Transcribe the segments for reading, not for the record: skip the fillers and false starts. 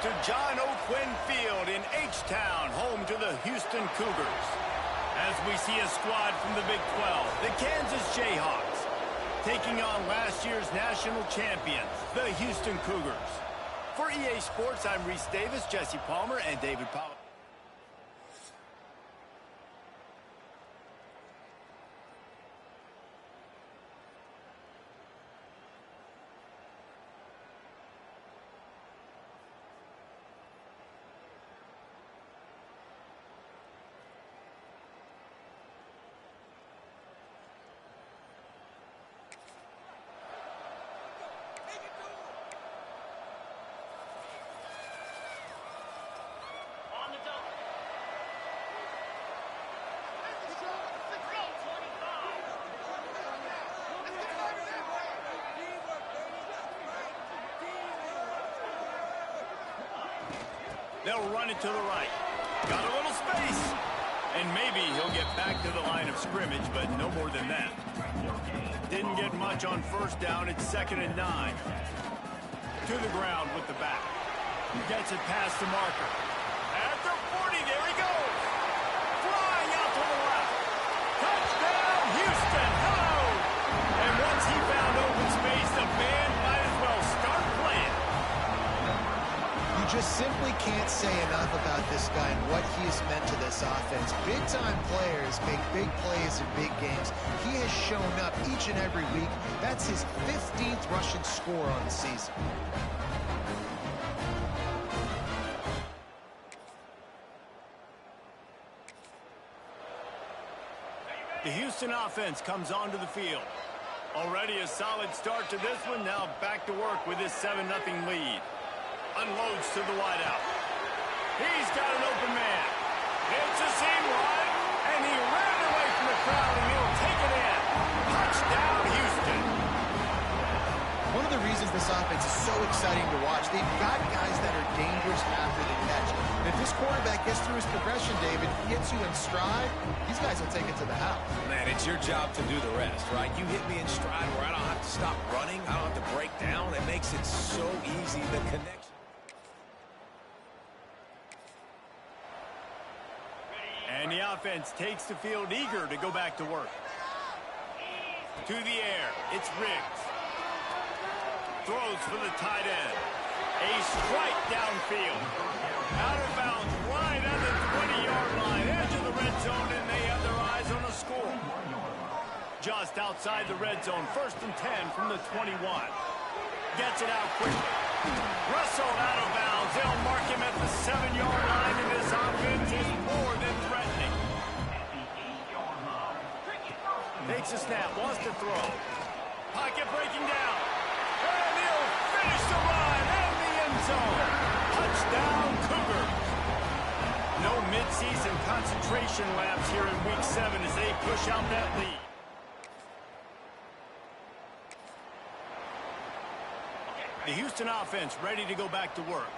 to John O'Quinn Field in H-Town, home to the Houston Cougars. As we see a squad from the Big 12, the Kansas Jayhawks, taking on last year's national champions, the Houston Cougars. For EA Sports, I'm Reese Davis, Jesse Palmer, and David Powell. They'll run it to the right. Got a little space. And maybe he'll get back to the line of scrimmage, but no more than that. Didn't get much on first down. It's 2nd and 9. To the ground with the back. Gets it past the marker. At the 40, there he goes. Flying out to the left. Touchdown, Houston. Hello. And once he found open space, the band might as well start playing. You just simply can't say enough about this guy and what he has meant to this offense. Big-time players make big plays in big games. He has shown up each and every week. That's his 15th rushing score on the season. The Houston offense comes onto the field. Already a solid start to this one. Now back to work with this 7-0 lead. Unloads to the wideout. He's got an open man. It's a seam wide, and he ran away from the crowd, and he'll take it in. Touchdown, Houston. One of the reasons this offense is so exciting to watch, they've got guys that are dangerous after the catch. And if this quarterback gets through his progression, David, gets you in stride, these guys will take it to the house. Man, it's your job to do the rest, right? You hit me in stride where I don't have to stop running. I don't have to break down. It makes it so easy, the connection. And the offense takes the field eager to go back to work. To the air, it's Riggs. Throws for the tight end. A strike downfield. Out of bounds, right on the 20-yard line. Edge of the red zone, and they have their eyes on a score. Just outside the red zone, 1st and 10 from the 21. Gets it out quickly. Wrestled out of bounds. They'll mark him at the 7-yard line, and this offense is more than threatening. Takes a snap, wants to throw. Pocket breaking down. And he'll finish the run in the end zone. Touchdown, Cougars. No midseason concentration laps here in Week 7 as they push out that lead. The Houston offense ready to go back to work.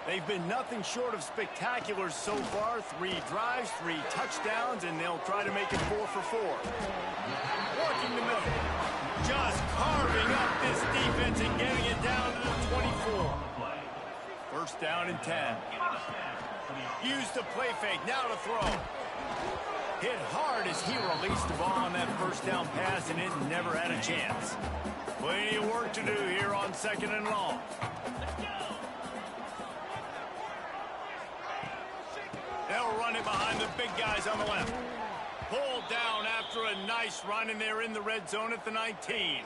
They've been nothing short of spectacular so far. 3 drives, 3 touchdowns, and they'll try to make it 4 for 4. Working the middle. Just carving up this defense and getting it down to the 24. 1st down and 10. Use the play fake, now to throw. Hit hard as he released the ball on that 1st down pass, and it never had a chance. Plenty of work to do here on 2nd and long. They'll run it behind the big guys on the left. Pulled down after a nice run, and they're in the red zone at the 19.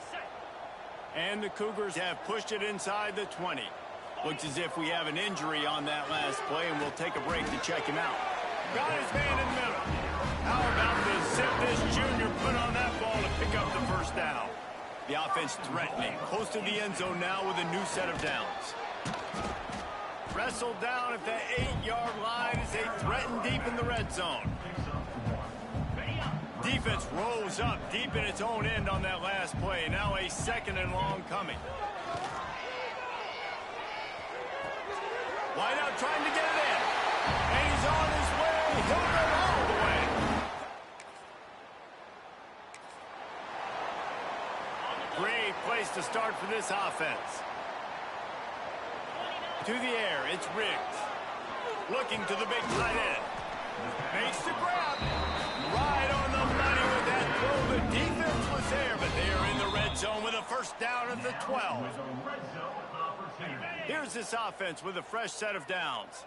And the Cougars have pushed it inside the 20. Looks as if we have an injury on that last play, and we'll take a break to check him out. Got his man in the middle. How about the zip this junior put on that ball to pick up the 1st down? The offense threatening. Close to the end zone now with a new set of downs. Wrestled down at the 8-yard line as they threaten deep in the red zone. Defense rose up deep in its own end on that last play. Now a 2nd and long coming. Wideout trying to get it in. And he's on his way. He'll go all the way. Great place to start for this offense. To the air, it's Riggs. Looking to the big tight end. Makes the grab. Right on the money with that throw. The defense was there, but they are in the red zone with a first down at the 12. Here's this offense with a fresh set of downs.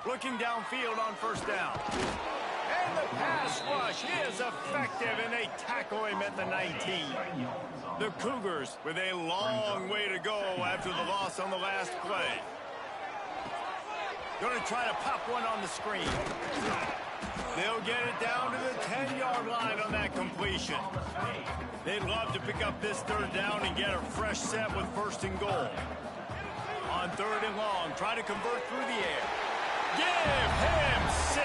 Looking downfield on first down. And the pass rush is effective, and they tackle him at the 19. The Cougars with a long way to go after the loss on the last play. Going to try to pop one on the screen. They'll get it down to the 10-yard line on that completion. They'd love to pick up this third down and get a fresh set with first and goal. On third and long, try to convert through the air. Give him 6.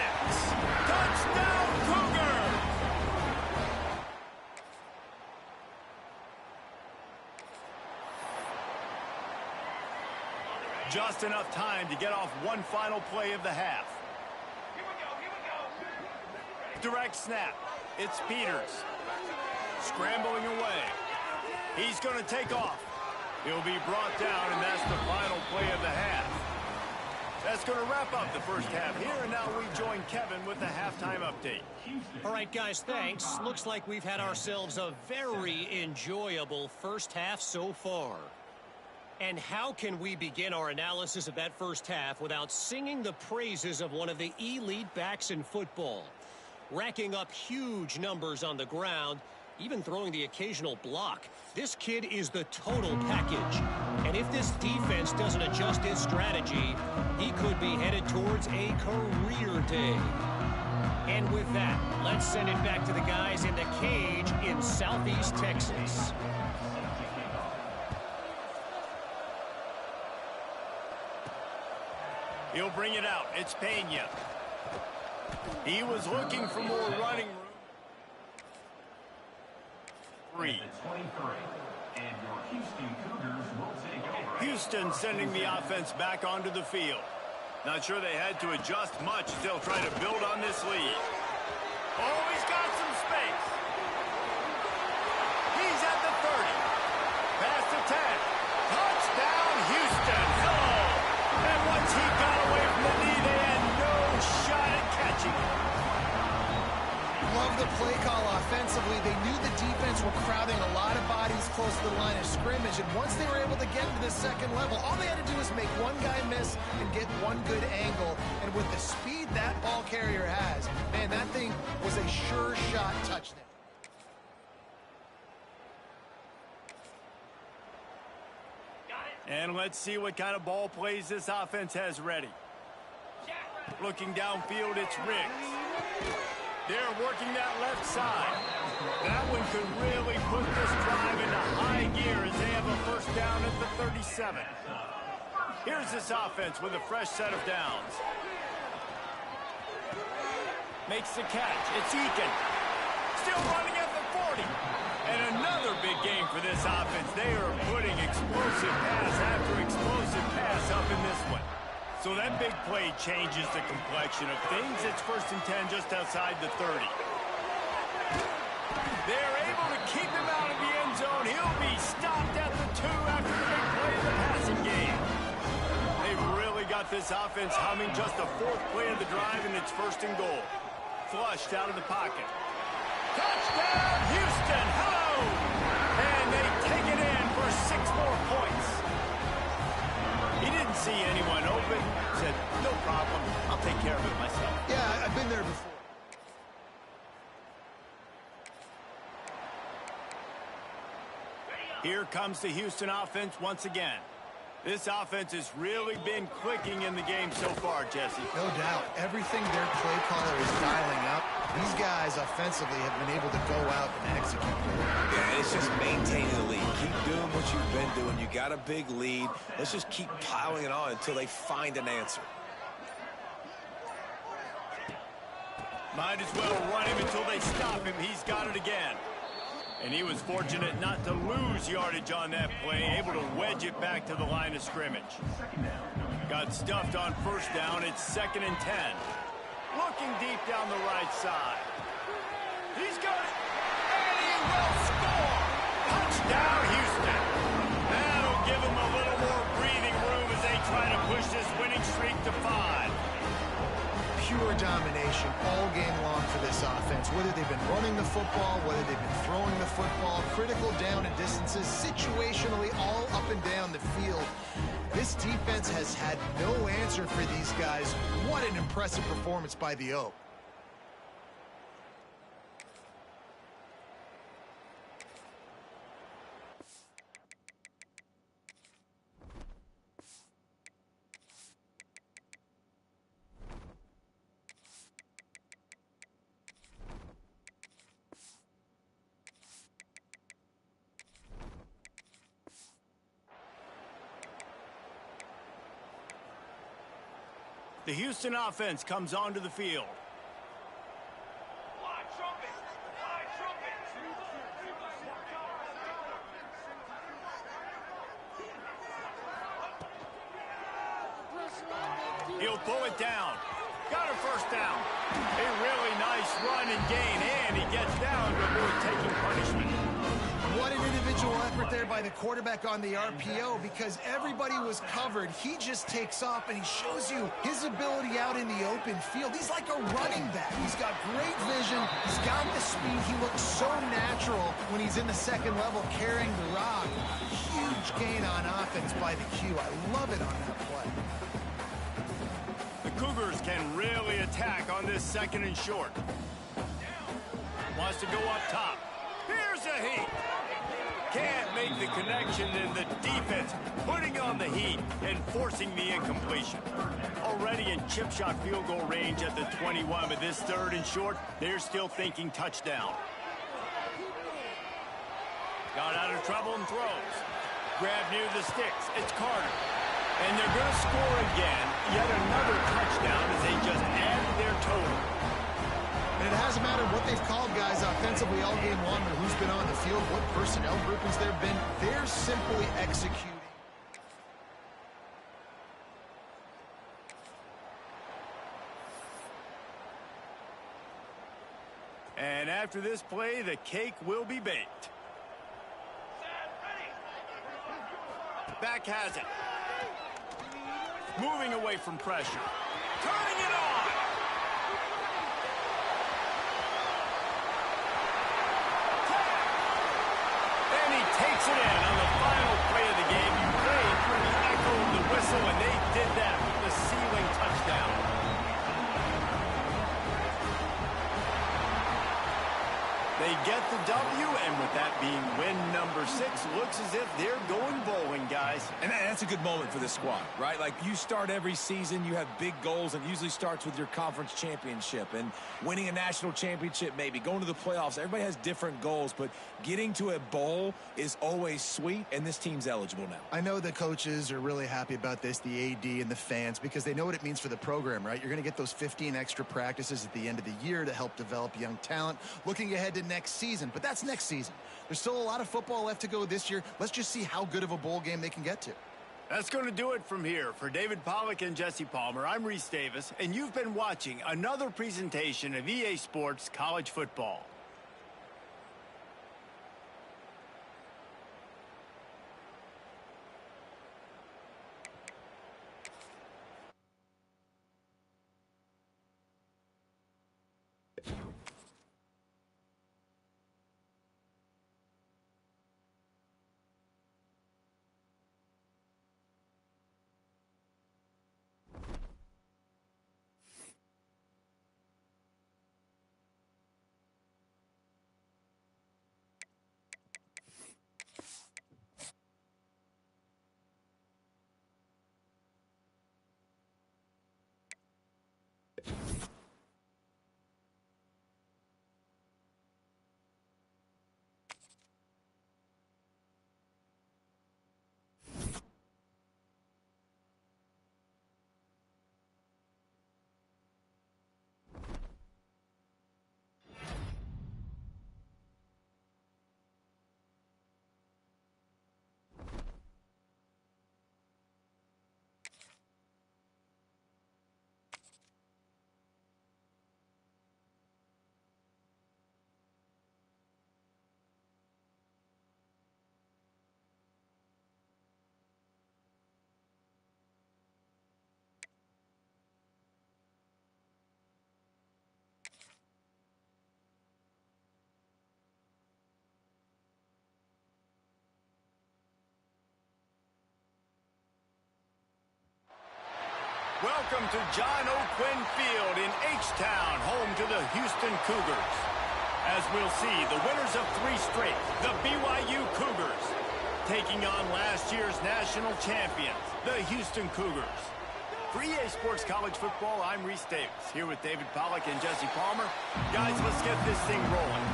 Touchdown, Cougar! Just enough time to get off one final play of the half. Direct snap. It's Peters. Scrambling away. He's going to take off. He'll be brought down, and that's the final play of the half. That's going to wrap up the first half here, and now we join Kevin with the halftime update. All right, guys, thanks. Looks like we've had ourselves a very enjoyable first half so far. And how can we begin our analysis of that first half without singing the praises of one of the elite backs in football? Racking up huge numbers on the ground, even throwing the occasional block. This kid is the total package. And if this defense doesn't adjust its strategy, he could be headed towards a career day. And with that, let's send it back to the guys in the cage in Southeast Texas. He'll bring it out. It's Pena. He was looking for more running room. 3. Houston sending the offense back onto the field. Not sure they had to adjust much as they'll try to build on this lead. Oh, he's got some space. He's at the 30. Past the 10. Touchdown, Houston. Hello. And once he got away from the knee, they had no shot at catching him. Love the play call offensively. They knew the defense were crowding a lot of bodies close to the line of scrimmage, and once they were able to get to the second level, all they had to do was make one guy miss and get one good angle. And with the speed that ball carrier has, man, that thing was a sure shot touchdown. And let's see what kind of ball plays this offense has ready. Looking downfield, it's Riggs. They're working that left side. That one could really put this drive into high gear as they have a first down at the 37. Here's this offense with a fresh set of downs. Makes the catch. It's Eakin. Still running at the 40. And another big game for this offense. They are putting explosive pass after explosive pass up in this one. So that big play changes the complexion of things. It's first and 10 just outside the 30. They're able to keep him out of the end zone. He'll be stopped at the 2 after the big play of the passing game. They've really got this offense humming. Just the 4th play of the drive, and it's first and goal. Flushed out of the pocket. Touchdown, Houston! Hello! And they take it in for 6 more points. He didn't see anyone open. Said, no problem. I'll take care of it myself. Yeah, I've been there before. Here comes the Houston offense once again. This offense has really been clicking in the game so far, Jesse. No doubt. Everything their play caller is dialing up, these guys offensively have been able to go out and execute. Yeah, it's just maintaining the lead. Keep doing what you've been doing. You got a big lead. Let's just keep piling it on until they find an answer. Might as well run him until they stop him. He's got it again. And he was fortunate not to lose yardage on that play, able to wedge it back to the line of scrimmage. Got stuffed on first down. It's 2nd and 10. Looking deep down the right side. He's got it. And he will score. Touchdown, Houston. That'll give him a little more room as they try to push this winning streak to 5. Pure domination all game long for this offense. Whether they've been running the football, whether they've been throwing the football, critical down and distances, situationally all up and down the field. This defense has had no answer for these guys. What an impressive performance by the O. The Houston offense comes onto the field. He'll pull it down. Got a first down. A really nice run and gain, and he gets down before taking punishment. What an individual effort there by the quarterback on the RPO, because everybody was covered. He just takes off, and he shows you his ability out in the open field. He's like a running back. He's got great vision. He's got the speed. He looks so natural when he's in the second level carrying the rock. Huge gain on offense by the Q. I love it on that play. The Cougars can really attack on this second and short. Wants to go up top. Here's a heat. Can't make the connection, and the defense putting on the heat and forcing the incompletion. Already in chip shot field goal range at the 21, but this third and short, they're still thinking touchdown. Got out of trouble and throws. Grab near the sticks. It's Carter. And they're going to score again. Yet another touchdown as they just add their total. And it hasn't mattered what they've called guys offensively all game long or who's been on the field, what personnel groupings there have been. They're simply executing. And after this play, the cake will be baked. Back has it. Moving away from pressure. Turning it on. And he takes it in on the final play of the game. You prayed for the echo of the whistle, and they did that with the ceiling touchdown. They get the W, and with that being win number 6, looks as if they're going bowling, guys. And that's a good moment for this squad, right? Like, you start every season, you have big goals, and it usually starts with your conference championship and winning a national championship, maybe going to the playoffs. Everybody has different goals, but getting to a bowl is always sweet, and this team's eligible now. I know the coaches are really happy about this, the AD and the fans, because they know what it means for the program, right? You're going to get those 15 extra practices at the end of the year to help develop young talent. Looking ahead to next season, but that's next season. There's still a lot of football left to go this year. Let's just see how good of a bowl game they can get to. That's going to do it from here. For David Pollack and Jesse Palmer, I'm Reese Davis, and you've been watching another presentation of EA Sports College Football. Welcome to John O'Quinn Field in H-Town, home to the Houston Cougars. As we'll see, the winners of 3 straight, the BYU Cougars, taking on last year's national champions, the Houston Cougars. For EA Sports College Football, I'm Reese Davis, here with David Pollack and Jesse Palmer. Guys, let's get this thing rolling.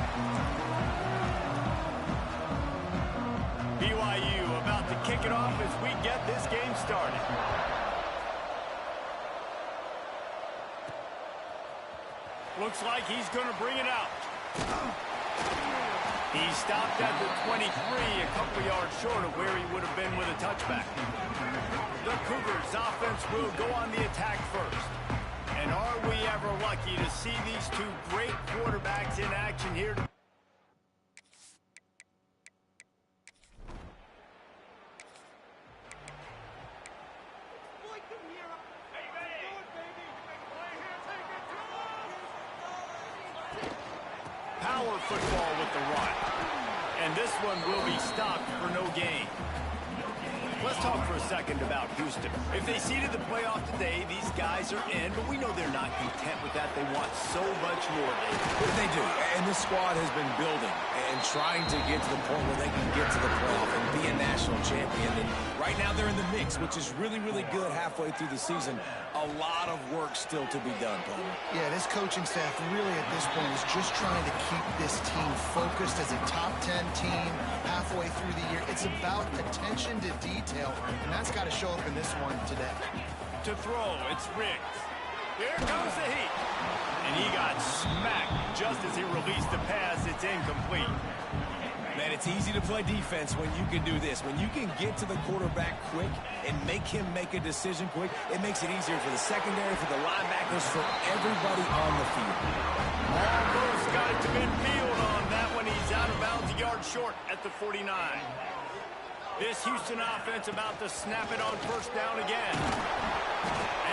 BYU about to kick it off as we get this game started. Looks like he's going to bring it out. He stopped at the 23, a couple yards short of where he would have been with a touchback. The Cougars' offense will go on the attack first. And are we ever lucky to see these 2 great quarterbacks in action here? Power football with the run. And this one will be stopped for no gain. Let's talk for a second about Houston. If they seeded the playoff today, these guys are in, but we know they're not content with that. They want so much more. They do, and this squad has been building and trying to get to the point where they can get to the playoff and be a national champion. And right now they're in the mix, which is really, really good halfway through the season. A lot of work still to be done, Paul. Yeah, this coaching staff really at this point is just trying to keep this team focused as a top 10 team halfway through the year. It's about attention to detail, and that's got to show up in this one today. To throw, it's Riggs. Here comes the heat. And he got smacked just as he released the pass. It's incomplete. Man, it's easy to play defense when you can do this. When you can get to the quarterback quick and make him make a decision quick, it makes it easier for the secondary, for the linebackers, for everybody on the field. Almost got it to midfield on that one. He's out of bounds, a yard short at the 49. This Houston offense about to snap it on first down again.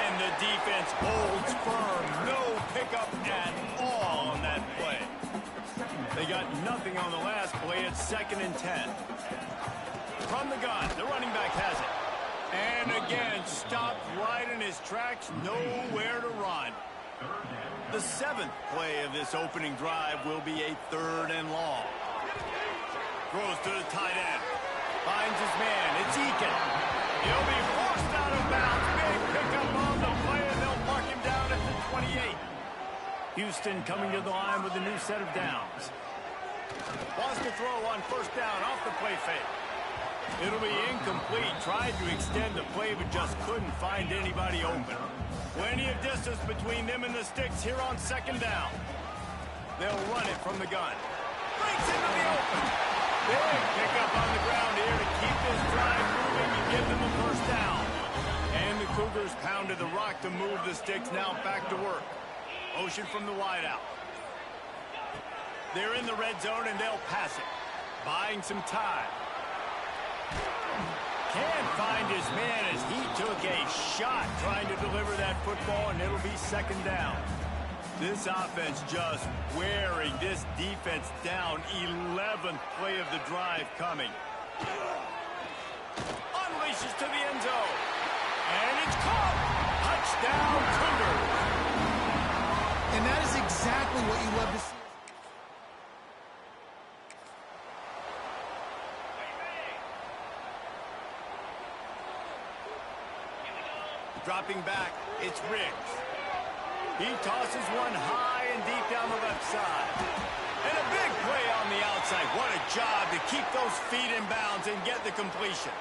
And the defense holds firm. No pickup at all on that play. They got nothing on the last play. It's 2nd and 10. From the gun, the running back has it. And again, stopped right in his tracks. Nowhere to run. The 7th play of this opening drive will be a 3rd and long. Throws to the tight end. Finds his man. It's Eakin. He'll be forced out of bounds. Big pickup on the play, and they'll mark him down at the 28. Houston coming to the line with a new set of downs. Wants to throw on first down off the play fake. It'll be incomplete. Tried to extend the play, but just couldn't find anybody open. Plenty of distance between them and the sticks here on 2nd down. They'll run it from the gun. Breaks into the open. Big pickup on the ground here to keep this drive moving and give them a first down. And the Cougars pounded the rock to move the sticks. Now back to work. Motion from the wideout. They're in the red zone, and they'll pass it. Buying some time. Can't find his man as he took a shot trying to deliver that football, and it'll be 2nd down. This offense just wearing this defense down. 11th play of the drive coming. Unleashes to the end zone. And it's caught. Touchdown, Cougars. And that is exactly what you love to see. Dropping back, it's Riggs. He tosses one high and deep down the left side. And a big play on the outside. What a job to keep those feet in bounds and get the completion.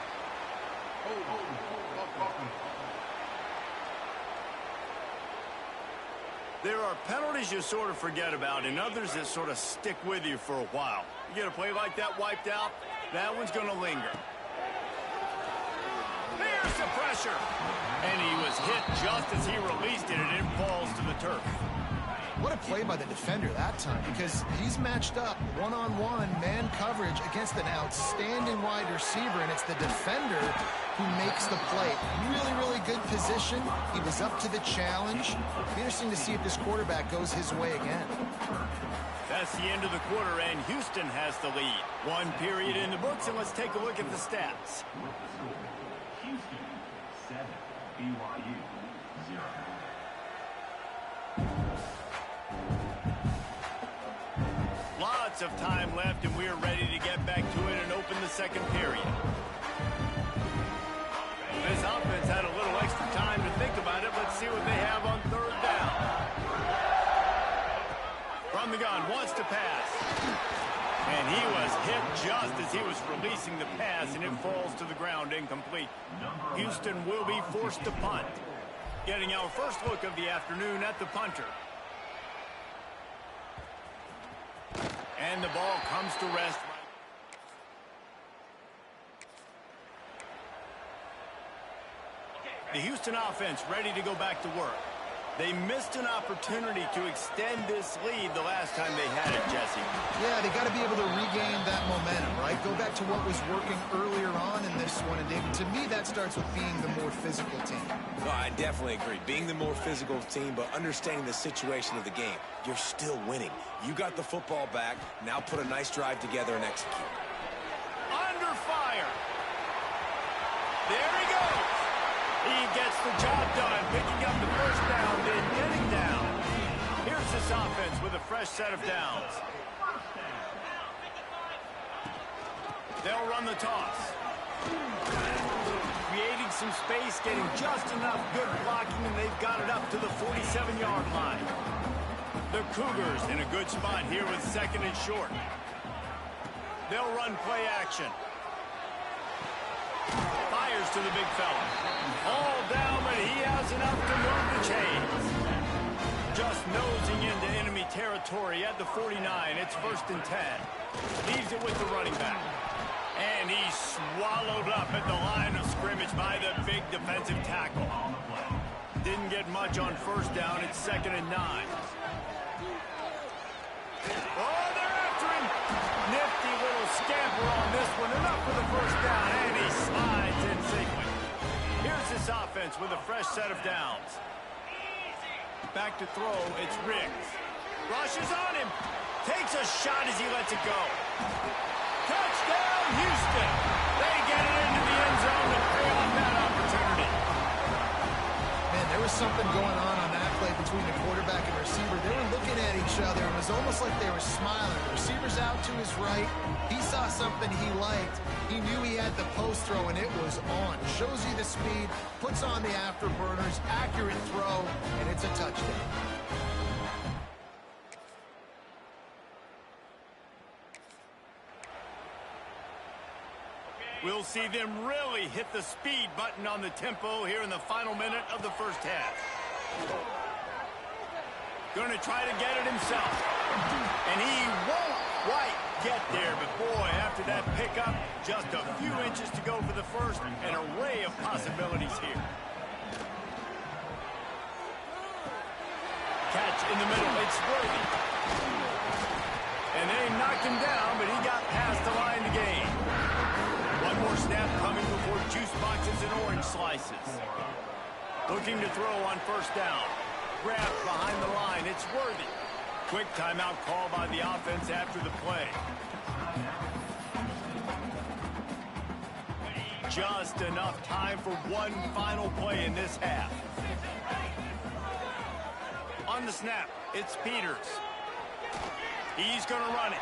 There are penalties you sort of forget about and others that sort of stick with you for a while. You get a play like that wiped out, that one's going to linger. There's the pressure. And he was hit just as he released it, and it falls to the turf. What a play by the defender that time, because he's matched up one-on-one man coverage against an outstanding wide receiver, and it's the defender who makes the play. Really, really good position. He was up to the challenge. Be interesting to see if this quarterback goes his way again. That's the end of the quarter, and Houston has the lead. 1 period in the books, and let's take a look at the stats. Houston 7, BYU 0. minutes of time left, and we are ready to get back to it and open the second period. This offense had a little extra time to think about it. Let's see what they have on third down. From the gun, wants to pass. And he was hit just as he was releasing the pass, and it falls to the ground incomplete. Houston will be forced to punt. Getting our first look of the afternoon at the punter. And the ball comes to rest. The Houston offense ready to go back to work. They missed an opportunity to extend this lead the last time they had it, Jesse. Yeah, they got to be able to regain that momentum, right? Go back to what was working earlier on in this one. And to me, that starts with being the more physical team. No, I definitely agree. Being the more physical team, but understanding the situation of the game. You're still winning. You got the football back. Now put a nice drive together and execute. Under fire. There he goes. He gets the job done, picking up the first down, then getting down. Here's this offense with a fresh set of downs. They'll run the toss. Creating some space, getting just enough good blocking, and they've got it up to the 47-yard line. The Cougars in a good spot here with second and short. They'll run play action. Fires to the big fella. All down, but he has enough to move the chains. Just nosing into enemy territory at the 49. It's 1st and 10. Leaves it with the running back. And he's swallowed up at the line of scrimmage by the big defensive tackle. Didn't get much on first down. It's 2nd and 9. Oh, they're after him. Nifty little scamper on this one. Enough for the first down, and he slides in safely. Here's this offense with a fresh set of downs. Back to throw, it's Riggs. Rushes on him. Takes a shot as he lets it go. Touchdown, Houston. They get it into the end zone to pay off that opportunity. Man, there was something going on that play between the quarterback and receiver. They were looking at each other. It was almost like they were smiling. The receiver's out to his right. He saw something he liked. He knew he had the post throw, and it was on. Shows you the speed, puts on the afterburners, accurate throw, and it's a touchdown. We'll see them really hit the speed button on the tempo here in the final minute of the first half. Going to try to get it himself. And he won't quite get there. But boy, after that pickup, just a few inches to go for the first. An array of possibilities here. Catch in the middle. It's worthy. And they knocked him down, but he got past the line to gain. One more snap coming before juice boxes and orange slices. Looking to throw on first down. Grabbed behind the line. It's worthy. Quick timeout call by the offense after the play. Just enough time for one final play in this half. On the snap, it's Peters. He's going to run it.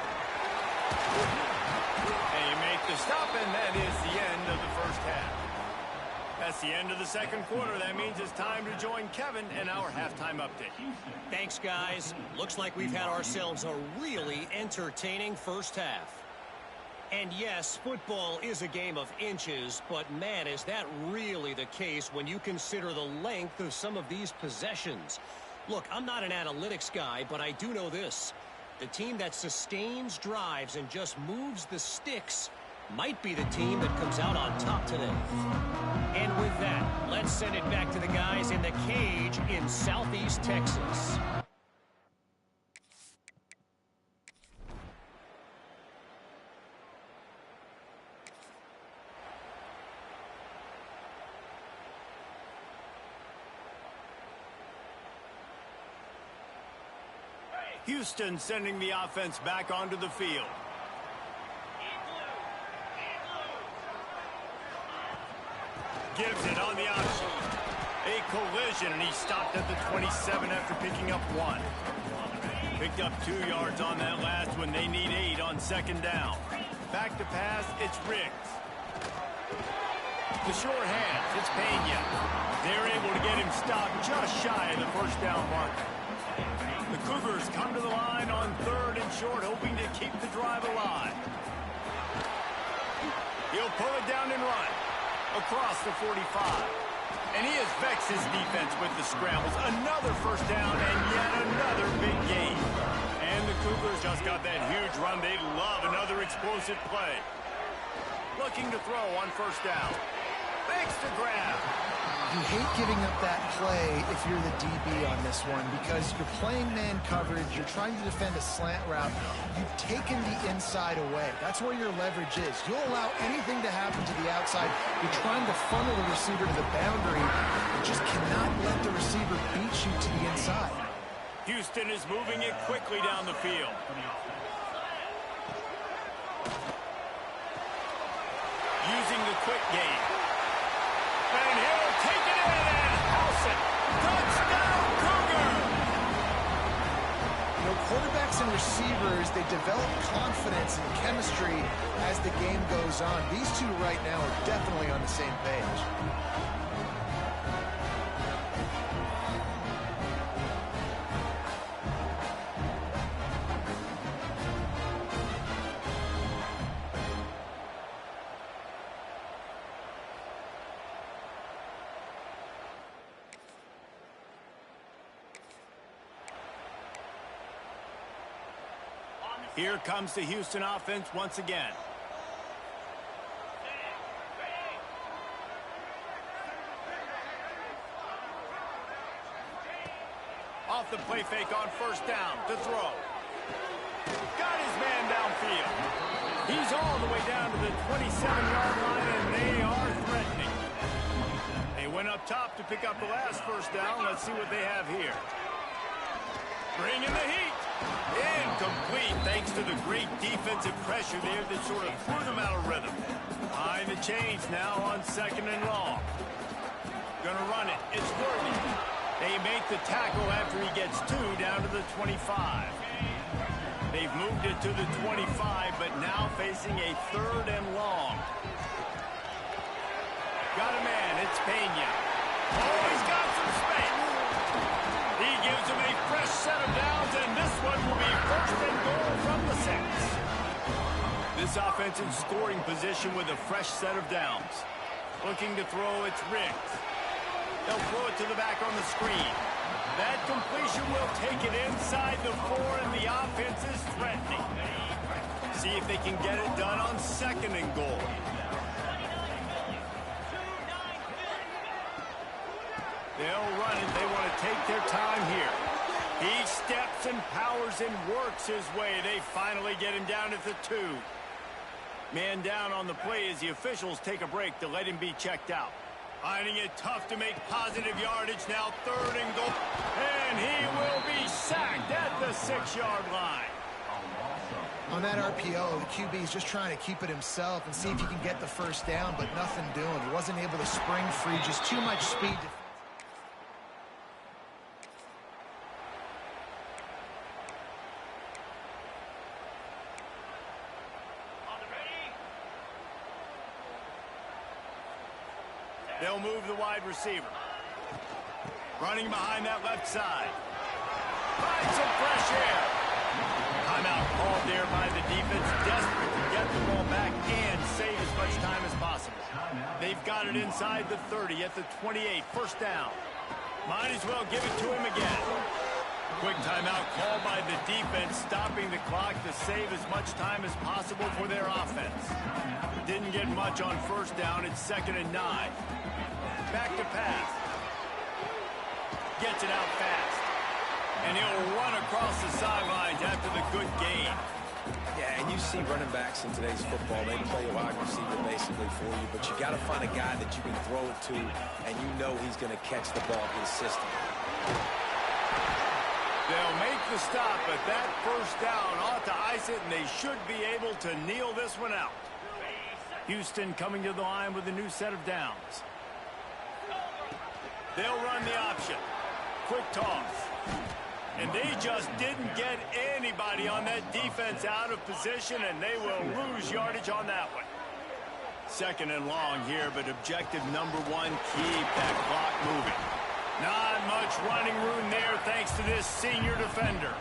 And you make the stop, and that is the end of the first half. That's the end of the second quarter. That means it's time to join Kevin in our halftime update. Thanks, guys. Looks like we've had ourselves a really entertaining first half. And yes, football is a game of inches, but man, is that really the case when you consider the length of some of these possessions. Look, I'm not an analytics guy, but I do know this. The team that sustains drives and just moves the sticks might be the team that comes out on top today. And with that, let's send it back to the guys in the cage in Southeast Texas. Houston sending the offense back onto the field. Gives it on the option. A collision, and he stopped at the 27 after picking up one. Picked up 2 yards on that last one. They need 8 on second down. Back to pass, it's Riggs. The short hands, it's Pena. They're able to get him stopped just shy of the first down mark. The Cougars come to the line on 3rd and short, hoping to keep the drive alive. He'll pull it down and run across the 45. And he has vexed his defense with the scrambles. Another first down and yet another big gain. And the Cougars just got that huge run. They love another explosive play. Looking to throw on first down. Thanks to grab. You hate giving up that play if you're the DB on this one because you're playing man coverage, you're trying to defend a slant route, you've taken the inside away. That's where your leverage is. You'll allow anything to happen to the outside. You're trying to funnel the receiver to the boundary. You just cannot let the receiver beat you to the inside. Houston is moving it quickly down the field. Using the quick game. And he'll take it in and house it. Touchdown, Cougar! You know, quarterbacks and receivers, they develop confidence and chemistry as the game goes on. These two right now are definitely on the same page. Here comes the Houston offense once again. Off the play fake on first down to throw. Got his man downfield. He's all the way down to the 27-yard line, and they are threatening. They went up top to pick up the last first down. Let's see what they have here. Bringing the heat. Incomplete thanks to the great defensive pressure there that sort of threw them out of rhythm. Behind the chains now on 2nd and long. Gonna run it. It's Worthy. They make the tackle after he gets 2 down to the 25. They've moved it to the 25, but now facing a 3rd and long. Got a man. It's Pena. Oh, he's got some space. He gives him a fresh set of downs, and this one will be 1st and goal from the 6. This offense in scoring position with a fresh set of downs. Looking to throw, it's Riggs. They'll throw it to the back on the screen. That completion will take it inside the 4, and the offense is threatening. See if they can get it done on 2nd and goal. They'll run it. They want to take their time here. He steps and powers and works his way. They finally get him down at the 2. Man down on the play as the officials take a break to let him be checked out. Finding it tough to make positive yardage. Now 3rd and goal. And he will be sacked at the 6-yard line. On that RPO, the QB is just trying to keep it himself and see if he can get the first down, but nothing doing. He wasn't able to spring free. Just too much speed. They'll move the wide receiver. Running behind that left side. Find some fresh air. Timeout called there by the defense. Desperate to get the ball back and save as much time as possible. They've got it inside the 30 at the 28. First down. Might as well give it to him again. Quick timeout called by the defense, stopping the clock to save as much time as possible for their offense. Didn't get much on first down. It's 2nd and 9. Back to pass. Gets it out fast. And he'll run across the sidelines after the good gain. Yeah, and you see running backs in today's football, they play a wide receiver basically for you, but you got to find a guy that you can throw it to, and you know he's going to catch the ball consistently. They'll make the stop, but that first down ought to ice it, and they should be able to kneel this one out. Houston coming to the line with a new set of downs. They'll run the option. Quick toss. And they just didn't get anybody on that defense out of position, and they will lose yardage on that one. 2nd and long here, but objective number 1, keep that clock moving. Not much running room there thanks to this senior defender.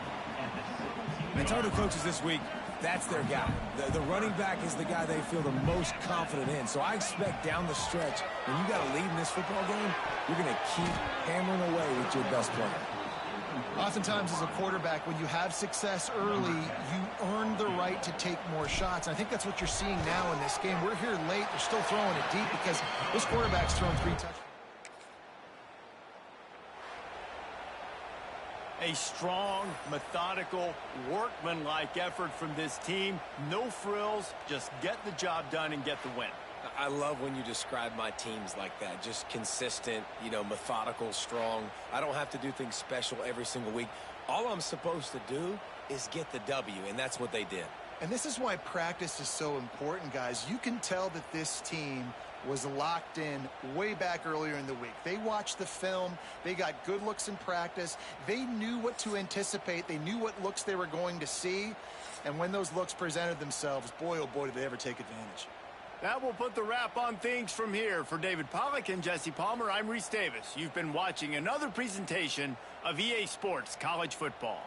I told the coaches this week, that's their guy. The running back is the guy they feel the most confident in. So I expect down the stretch, when you got a lead in this football game, you're going to keep hammering away with your best player. Oftentimes as a quarterback, when you have success early, you earn the right to take more shots. And I think that's what you're seeing now in this game. We're here late. They're still throwing it deep because this quarterback's throwing 3 touchdowns. A strong, methodical, workmanlike effort from this team. No frills, just get the job done and get the win. I love when you describe my teams like that. Just consistent, methodical, strong. I don't have to do things special every single week. All I'm supposed to do is get the W, and that's what they did. And this is why practice is so important, guys. You can tell that this team was locked in way back earlier in the week. They watched the film. They got good looks in practice. They knew what to anticipate. They knew what looks they were going to see. And when those looks presented themselves, boy, oh boy, did they ever take advantage. That will put the wrap on things from here. For David Pollack and Jesse Palmer, I'm Reese Davis. You've been watching another presentation of EA Sports College Football.